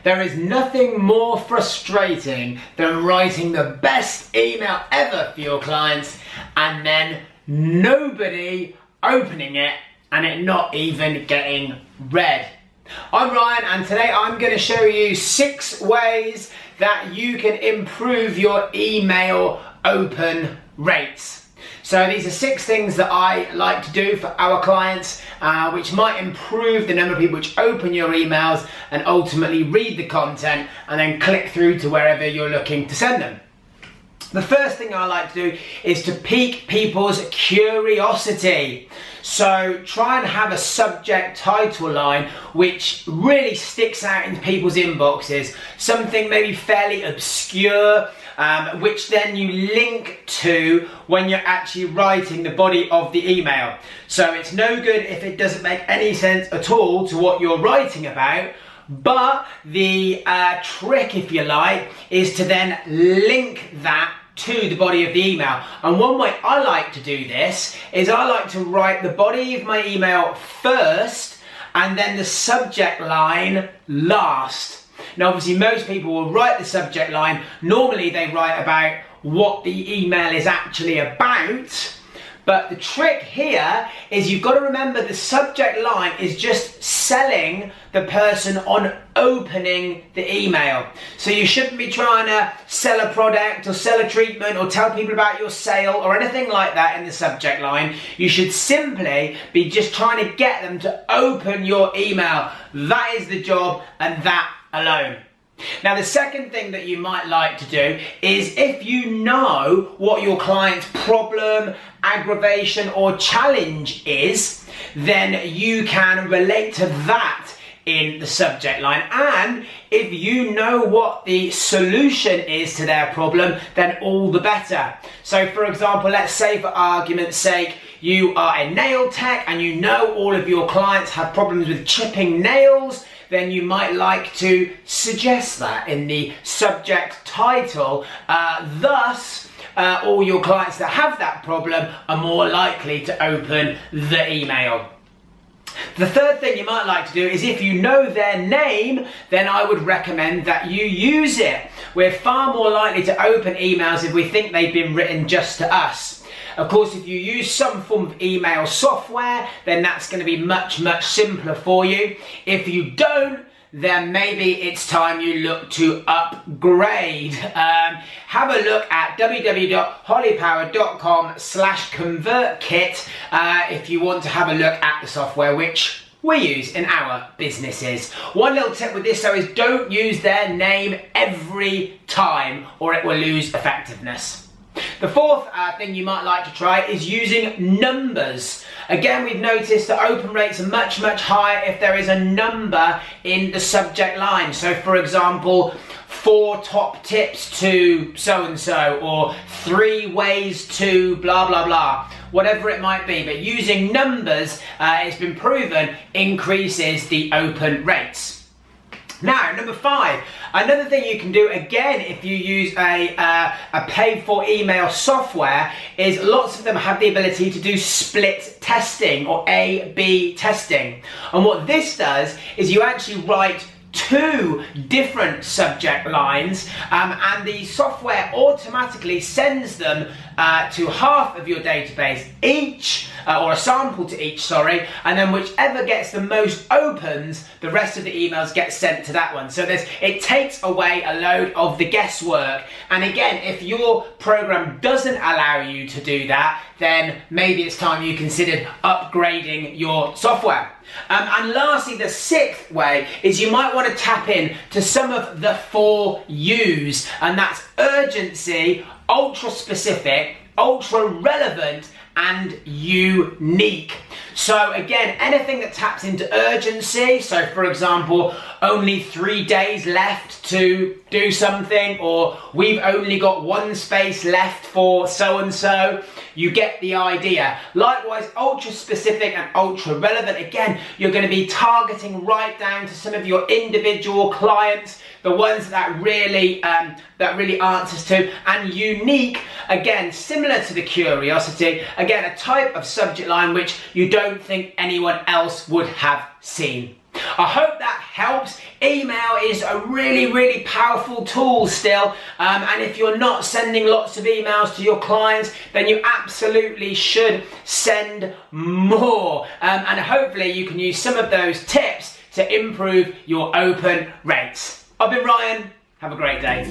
There is nothing more frustrating than writing the best email ever for your clients and then nobody opening it and it not even getting read. I'm Ryan, and today I'm going to show you 6 ways that you can improve your email open rates. So these are 6 things that I like to do for our clients, which might improve the number of people which open your emails and ultimately read the content and then click through to wherever you're looking to send them. The first thing I like to do is to pique people's curiosity. So try and have a subject title line which really sticks out into people's inboxes. Something maybe fairly obscure, which then you link to when you're actually writing the body of the email. So it's no good if it doesn't make any sense at all to what you're writing about. But the trick, if you like, is to then link that to the body of the email. And one way I like to do this is I like to write the body of my email first and then the subject line last. Now obviously most people will write the subject line. Normally they write about what the email is actually about. But the trick here is you've got to remember the subject line is just selling the person on opening the email. So you shouldn't be trying to sell a product or sell a treatment or tell people about your sale or anything like that in the subject line. You should simply be just trying to get them to open your email. That is the job, and that alone. Now the second thing that you might like to do is, if you know what your client's problem, aggravation or challenge is, then you can relate to that in the subject line. And if you know what the solution is to their problem, then all the better. So for example, let's say for argument's sake, you are a nail tech and you know all of your clients have problems with chipping nails, then you might like to suggest that in the subject title. Thus, all your clients that have that problem are more likely to open the email. The third thing you might like to do is, if you know their name, then I would recommend that you use it. We're far more likely to open emails if we think they've been written just to us. Of course, if you use some form of email software, then that's going to be much, much simpler for you. If you don't, then maybe it's time you look to upgrade. Have a look at www.hollypower.com/convertkit if you want to have a look at the software which we use in our businesses. One little tip with this though is don't use their name every time or it will lose effectiveness. The fourth thing you might like to try is using numbers. Again, we've noticed that open rates are much, much higher if there is a number in the subject line. So for example, 4 top tips to so-and-so, or 3 ways to blah, blah, blah. Whatever it might be, but using numbers, it's been proven, increases the open rates. Now, number 5, another thing you can do, again, if you use a paid-for email software, is lots of them have the ability to do split testing or A/B testing. And what this does is you actually write 2 different subject lines, and the software automatically sends them to half of your database each, or a sample to each, sorry, and then whichever gets the most opens, the rest of the emails get sent to that one. So it takes away a load of the guesswork. And again, if your program doesn't allow you to do that, then maybe it's time you considered upgrading your software. And lastly, the 6th way is you might want to tap in to some of the 4 U's, and that's urgency, ultra specific, ultra relevant, and unique. So again, anything that taps into urgency, so for example, only 3 days left to do something, or we've only got 1 space left for so-and-so, you get the idea. Likewise, ultra specific and ultra relevant, again, you're going to be targeting right down to some of your individual clients, the ones that really answers to. And unique, again, similar to the curiosity, again, a type of subject line which you don't think anyone else would have seen. I hope that helps. Email is a really powerful tool still, and if you're not sending lots of emails to your clients, then you absolutely should send more, and hopefully you can use some of those tips to improve your open rates. I've been Ryan. Have a great day.